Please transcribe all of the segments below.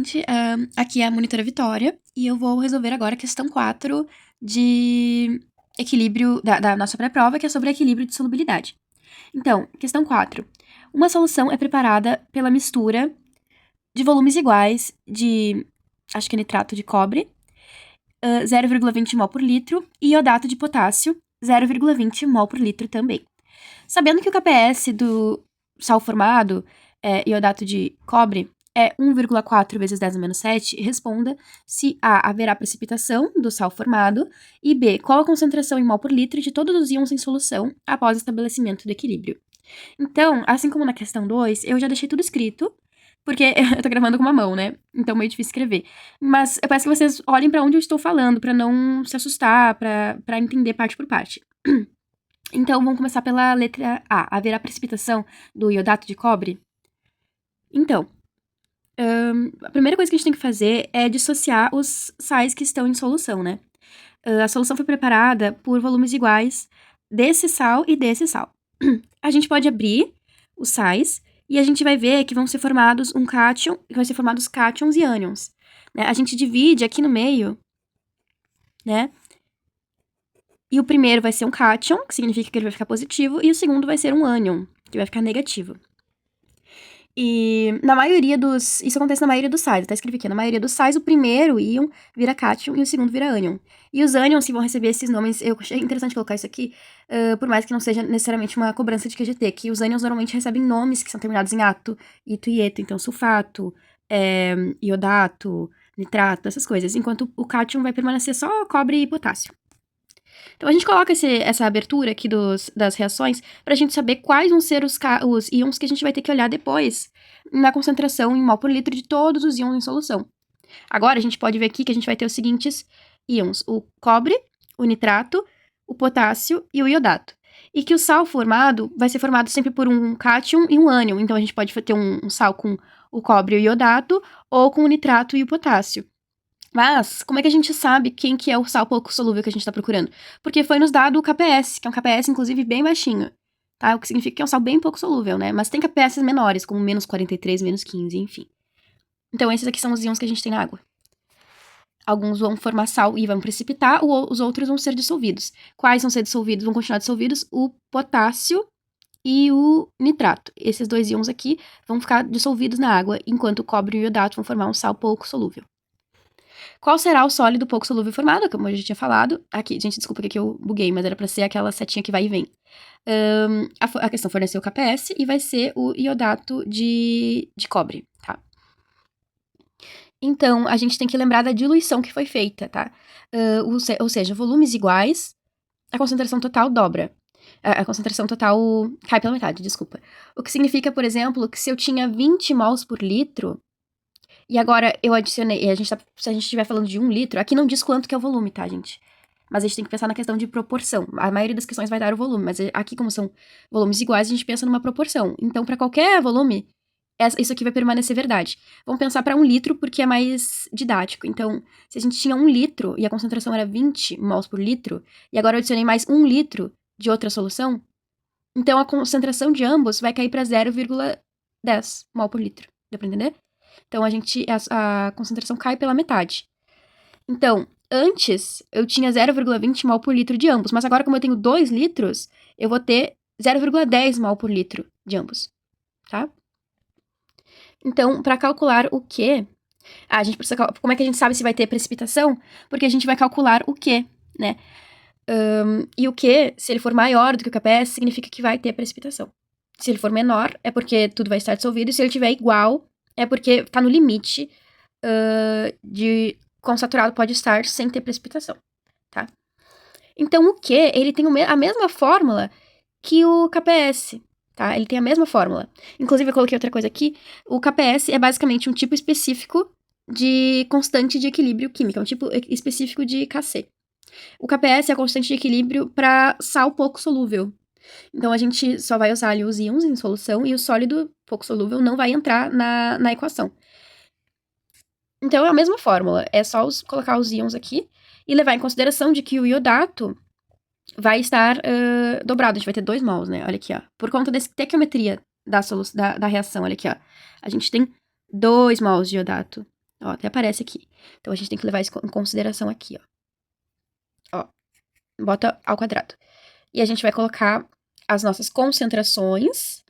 gente, aqui é a monitora Vitória e eu vou resolver agora a questão 4 de equilíbrio da nossa pré-prova, que é sobre equilíbrio de solubilidade. Então, questão 4. Uma solução é preparada pela mistura de volumes iguais de, acho que é nitrato de cobre, 0,20 mol por litro, e iodato de potássio, 0,20 mol por litro também. Sabendo que o KPS do sal formado, iodato de cobre, é 1,4 vezes 10 a menos 7, responda se A, haverá precipitação do sal formado, e B, qual a concentração em mol por litro de todos os íons em solução após o estabelecimento do equilíbrio. Então, assim como na questão 2, eu já deixei tudo escrito, porque eu tô gravando com uma mão, né? Então, meio difícil escrever. Mas eu peço que vocês olhem pra onde eu estou falando, pra não se assustar, pra entender parte por parte. Então, vamos começar pela letra A. Haverá precipitação do iodato de cobre? Então, a primeira coisa que a gente tem que fazer é dissociar os sais que estão em solução, né? A solução foi preparada por volumes iguais desse sal e desse sal. A gente pode abrir os sais e a gente vai ver que vão ser formados cátions e ânions, né? A gente divide aqui no meio, né? E o primeiro vai ser um cátion, que significa que ele vai ficar positivo, e o segundo vai ser um ânion, que vai ficar negativo. E na maioria dos... Isso acontece na maioria dos sais, tá escrito aqui. Na maioria dos sais, o primeiro íon vira cátion e o segundo vira ânion. E os ânions que vão receber esses nomes... Eu achei interessante colocar isso aqui, por mais que não seja necessariamente uma cobrança de QGT, que os ânions normalmente recebem nomes que são terminados em ato, ito e eto. Então, sulfato, iodato, nitrato, essas coisas. Enquanto o cátion vai permanecer só cobre e potássio. Então, a gente coloca essa abertura aqui das reações pra gente saber quais vão ser os íons que a gente vai ter que olhar depois na concentração em mol por litro de todos os íons em solução. Agora, a gente pode ver aqui que a gente vai ter os seguintes íons: o cobre, o nitrato, o potássio e o iodato. E que o sal formado vai ser formado sempre por um cátion e um ânion. Então, a gente pode ter um sal com o cobre e o iodato ou com o nitrato e o potássio. Mas, como é que a gente sabe quem que é o sal pouco solúvel que a gente tá procurando? Porque foi nos dado o KPS, que é um KPS, inclusive, bem baixinho, tá? O que significa que é um sal bem pouco solúvel, né? Mas tem KPS menores, como menos 43, menos 15, enfim. Então, esses aqui são os íons que a gente tem na água. Alguns vão formar sal e vão precipitar, os outros vão ser dissolvidos. Quais vão ser dissolvidos? Vão continuar dissolvidos o potássio e o nitrato. Esses dois íons aqui vão ficar dissolvidos na água, enquanto o cobre e o iodato vão formar um sal pouco solúvel. Qual será o sólido pouco solúvel formado? Como a gente tinha falado. Aqui, gente, desculpa que aqui eu buguei, mas era pra ser aquela setinha que vai e vem. A questão forneceu o KPS e vai ser o iodato de cobre, tá? Então, a gente tem que lembrar da diluição que foi feita, tá? Ou seja, volumes iguais, a concentração total dobra. A concentração total cai pela metade, desculpa. O que significa, por exemplo, que se eu tinha 20 mols por litro, e agora eu adicionei, se a gente estiver falando de 1 litro, aqui não diz quanto que é o volume, tá, gente? Mas a gente tem que pensar na questão de proporção. A maioria das questões vai dar o volume, mas aqui, como são volumes iguais, a gente pensa numa proporção. Então, para qualquer volume, isso aqui vai permanecer verdade. Vamos pensar para 1 litro, porque é mais didático. Então, se a gente tinha 1 litro e a concentração era 20 mols por litro, e agora eu adicionei mais 1 litro de outra solução, então a concentração de ambos vai cair para 0,10 mol por litro. Deu pra entender? Então, a concentração cai pela metade. Então, antes, eu tinha 0,20 mol por litro de ambos, mas agora, como eu tenho 2 litros, eu vou ter 0,10 mol por litro de ambos, tá? Então, para calcular o Q, a gente precisa... Como é que a gente sabe se vai ter precipitação? Porque a gente vai calcular o Q, né? E o Q, se ele for maior do que o KPS, significa que vai ter precipitação. Se ele for menor, é porque tudo vai estar dissolvido, e se ele tiver igual, é porque tá no limite de quão saturado pode estar sem ter precipitação, tá? Então, o Q, ele tem a mesma fórmula que o KPS, tá? Ele tem a mesma fórmula. Inclusive, eu coloquei outra coisa aqui. O KPS é basicamente um tipo específico de constante de equilíbrio químico, é um tipo específico de Kc. O KPS é a constante de equilíbrio para sal pouco solúvel. Então, a gente só vai usar ali os íons em solução e o sólido pouco solúvel não vai entrar na equação. Então, é a mesma fórmula. É só colocar os íons aqui e levar em consideração de que o iodato vai estar dobrado. A gente vai ter 2 mols, né? Olha aqui, ó. Por conta dessa estequiometria da reação, olha aqui, ó. A gente tem 2 mols de iodato Ó, até aparece aqui. Então, a gente tem que levar isso em consideração aqui, ó. Ó, bota ao quadrado. E a gente vai colocar as nossas concentrações,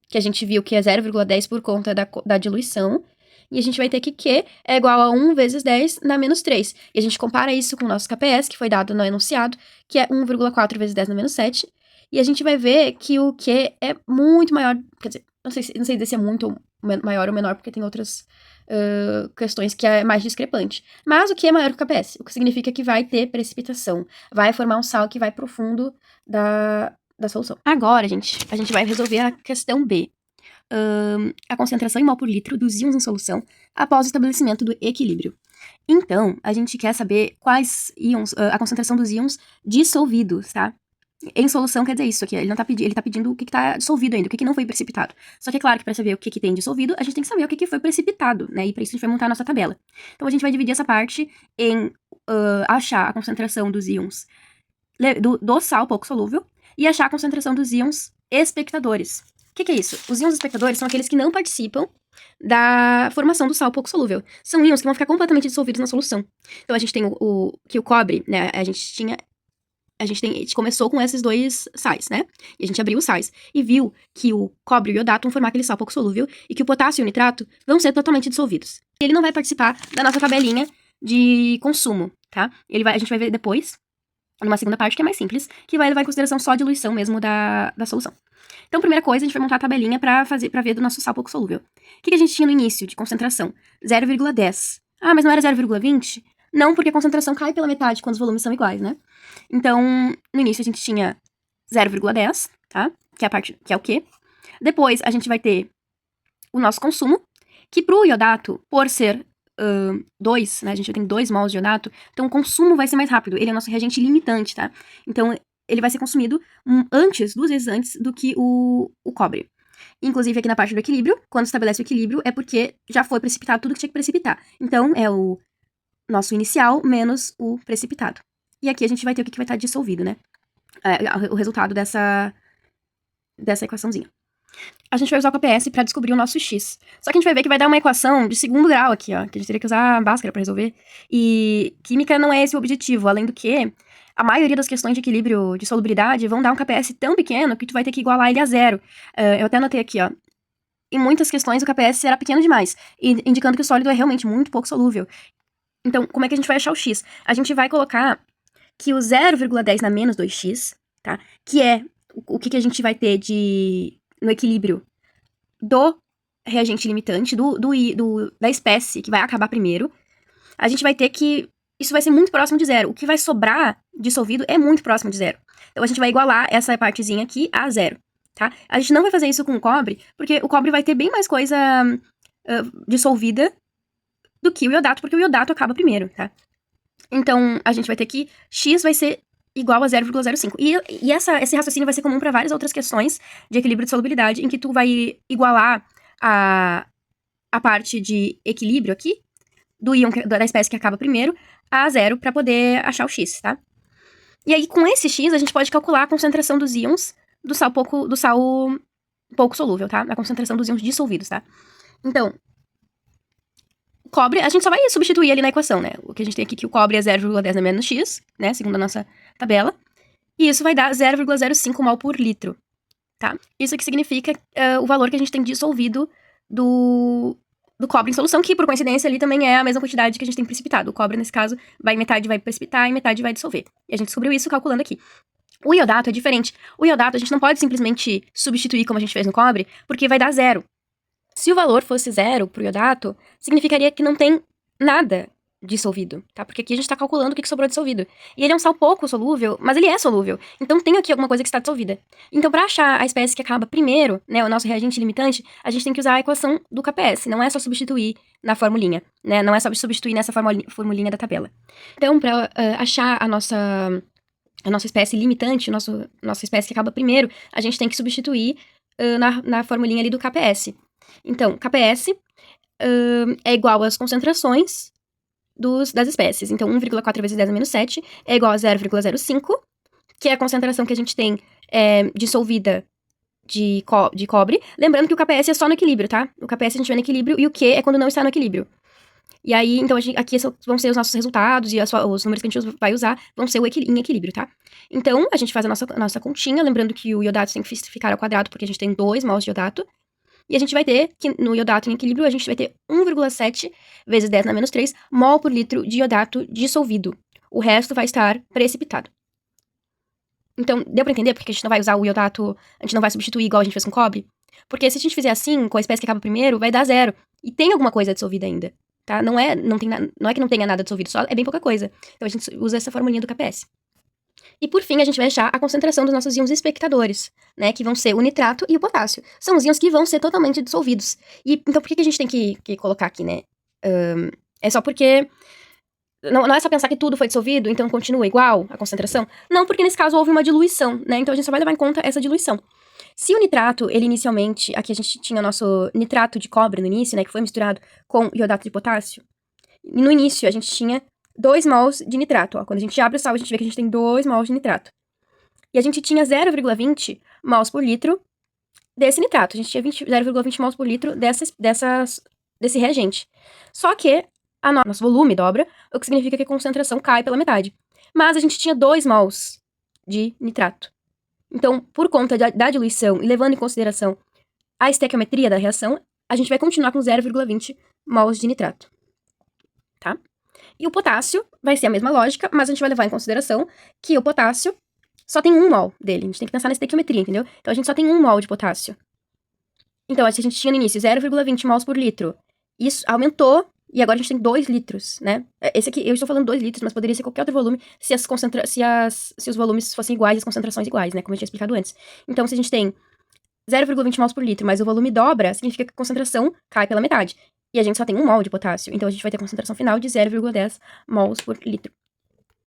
que a gente viu que é 0,10 por conta da diluição. E a gente vai ter que Q é igual a 1 vezes 10 na menos 3. E a gente compara isso com o nosso KPS, que foi dado no enunciado, que é 1,4 vezes 10 na menos 7. E a gente vai ver que o Q é muito maior, quer dizer, não sei se é muito maior ou menor, porque tem outras questões que é mais discrepante. Mas o Q é maior que o KPS, o que significa que vai ter precipitação. Vai formar um sal que vai pro fundo da solução. Agora, gente, a gente vai resolver a questão B. A concentração em mol por litro dos íons em solução após o estabelecimento do equilíbrio. Então, a gente quer saber quais íons, a concentração dos íons dissolvidos, tá? Em solução quer dizer isso aqui, ele tá pedindo o que tá dissolvido ainda, o que não foi precipitado. Só que é claro que para saber o que tem dissolvido, a gente tem que saber o que foi precipitado, né? E para isso a gente vai montar a nossa tabela. Então a gente vai dividir essa parte em achar a concentração dos íons do sal pouco solúvel e achar a concentração dos íons espectadores. O que é isso? Os íons espectadores são aqueles que não participam da formação do sal pouco solúvel. São íons que vão ficar completamente dissolvidos na solução. Então a gente tem o cobre, né? A gente começou com esses dois sais, né? E a gente abriu os sais e viu que o cobre e o iodato vão formar aquele sal pouco solúvel e que o potássio e o nitrato vão ser totalmente dissolvidos. Ele não vai participar da nossa tabelinha de consumo, tá? A gente vai ver depois, numa segunda parte que é mais simples, que vai levar em consideração só a diluição mesmo da solução. Então, primeira coisa, a gente vai montar a tabelinha pra ver do nosso sal pouco solúvel. O que a gente tinha no início de concentração? 0,10. Ah, mas não era 0,20? Não, porque a concentração cai pela metade quando os volumes são iguais, né? Então, no início a gente tinha 0,10, tá? Que é o quê? Depois a gente vai ter o nosso consumo, que pro iodato, por ser 2, né? A gente tem 2 mols de iodato, então o consumo vai ser mais rápido. Ele é o nosso reagente limitante, tá? Então, ele vai ser consumido duas vezes antes do que o cobre. Inclusive, aqui na parte do equilíbrio, quando estabelece o equilíbrio, é porque já foi precipitado tudo que tinha que precipitar. Então, é o nosso inicial menos o precipitado. E aqui a gente vai ter o que vai estar dissolvido, né? O resultado dessa equaçãozinha. A gente vai usar o KPS para descobrir o nosso X. Só que a gente vai ver que vai dar uma equação de segundo grau aqui, ó. Que a gente teria que usar a Bhaskara para resolver. E química não é esse o objetivo. Além do que, a maioria das questões de equilíbrio de solubilidade vão dar um KPS tão pequeno que tu vai ter que igualar ele a zero. Eu até anotei aqui, ó. Em muitas questões o KPS era pequeno demais, indicando que o sólido é realmente muito pouco solúvel. Então, como é que a gente vai achar o X? A gente vai colocar que o 0,10 na menos 2x, tá? Que é o que a gente vai ter no equilíbrio do reagente limitante, da espécie que vai acabar primeiro. A gente vai ter que isso vai ser muito próximo de zero. O que vai sobrar dissolvido é muito próximo de zero. Então a gente vai igualar essa partezinha aqui a zero, tá? A gente não vai fazer isso com o cobre, porque o cobre vai ter bem mais coisa dissolvida do que o iodato, porque o iodato acaba primeiro, tá? Então, a gente vai ter que x vai ser igual a 0,05. E esse raciocínio vai ser comum para várias outras questões de equilíbrio de solubilidade, em que tu vai igualar a parte de equilíbrio aqui, do íon da espécie que acaba primeiro, a zero, para poder achar o x, tá? E aí, com esse x, a gente pode calcular a concentração dos íons do sal pouco solúvel, tá? A concentração dos íons dissolvidos, tá? Então, cobre, a gente só vai substituir ali na equação, né? O que a gente tem aqui que o cobre é 0,10 na menos x, né? Segundo a nossa tabela. E isso vai dar 0,05 mol por litro, tá? Isso que significa o valor que a gente tem dissolvido do cobre em solução, que por coincidência ali também é a mesma quantidade que a gente tem precipitado. O cobre, nesse caso, metade vai precipitar e metade vai dissolver. E a gente descobriu isso calculando aqui. O iodato é diferente. O iodato a gente não pode simplesmente substituir como a gente fez no cobre, porque vai dar zero. Se o valor fosse zero pro iodato, significaria que não tem nada dissolvido, tá? Porque aqui a gente tá calculando o que sobrou dissolvido. E ele é um sal pouco solúvel, mas ele é solúvel. Então tem aqui alguma coisa que está dissolvida. Então, pra achar a espécie que acaba primeiro, né, o nosso reagente limitante, a gente tem que usar a equação do KPS. Não é só substituir na formulinha, né? Não é só substituir nessa formulinha da tabela. Então, pra achar a nossa espécie limitante, nossa espécie que acaba primeiro, a gente tem que substituir na formulinha ali do KPS. Então, KPS é igual às concentrações das espécies. Então, 1,4 vezes 10 a menos 7 é igual a 0,05, que é a concentração que a gente tem dissolvida de cobre. Lembrando que o KPS é só no equilíbrio, tá? O KPS a gente vê no equilíbrio e o Q é quando não está no equilíbrio. E aí, então, aqui vão ser os nossos resultados e os números que a gente vai usar vão ser em equilíbrio, tá? Então, a gente faz a nossa continha, lembrando que o iodato tem que ficar ao quadrado, porque a gente tem 2 mols de iodato. E a gente vai ter, que no iodato em equilíbrio, a gente vai ter 1,7 vezes 10 na menos 3 mol por litro de iodato dissolvido. O resto vai estar precipitado. Então, deu pra entender porque a gente não vai usar o iodato, a gente não vai substituir igual a gente fez com cobre? Porque se a gente fizer assim, com a espécie que acaba primeiro, vai dar 0. E tem alguma coisa dissolvida ainda, tá? Não é que não tenha nada dissolvido, só é bem pouca coisa. Então a gente usa essa formulinha do KPS. E por fim, a gente vai achar a concentração dos nossos íons espectadores, né? Que vão ser o nitrato e o potássio. São os íons que vão ser totalmente dissolvidos. E então por que a gente tem que colocar aqui, né? É só porque não é só pensar que tudo foi dissolvido, então continua igual a concentração. Não, porque nesse caso houve uma diluição, né? Então a gente só vai levar em conta essa diluição. Se o nitrato, ele inicialmente, aqui a gente tinha o nosso nitrato de cobre no início, né? Que foi misturado com iodato de potássio. No início, a gente tinha 2 mols de nitrato, ó. Quando a gente abre o sal, a gente vê que a gente tem 2 mols de nitrato. E a gente tinha 0,20 mols por litro desse nitrato. A gente tinha 0,20 mols por litro desse reagente. Só que nosso volume dobra, o que significa que a concentração cai pela metade. Mas a gente tinha 2 mols de nitrato. Então, por conta da diluição e levando em consideração a estequiometria da reação, a gente vai continuar com 0,20 mols de nitrato. Tá? E o potássio vai ser a mesma lógica, mas a gente vai levar em consideração que o potássio só tem 1 mol dele. A gente tem que pensar na estequiometria, entendeu? Então a gente só tem 1 mol de potássio. Então, se a gente tinha no início 0,20 mols por litro, isso aumentou e agora a gente tem 2 litros, né? Esse aqui, eu estou falando 2 litros, mas poderia ser qualquer outro volume se os volumes fossem iguais e as concentrações iguais, né? Como eu tinha explicado antes. Então, se a gente tem 0,20 mols por litro, mas o volume dobra, significa que a concentração cai pela metade. E a gente só tem 1 mol de potássio, então a gente vai ter a concentração final de 0,10 mols por litro.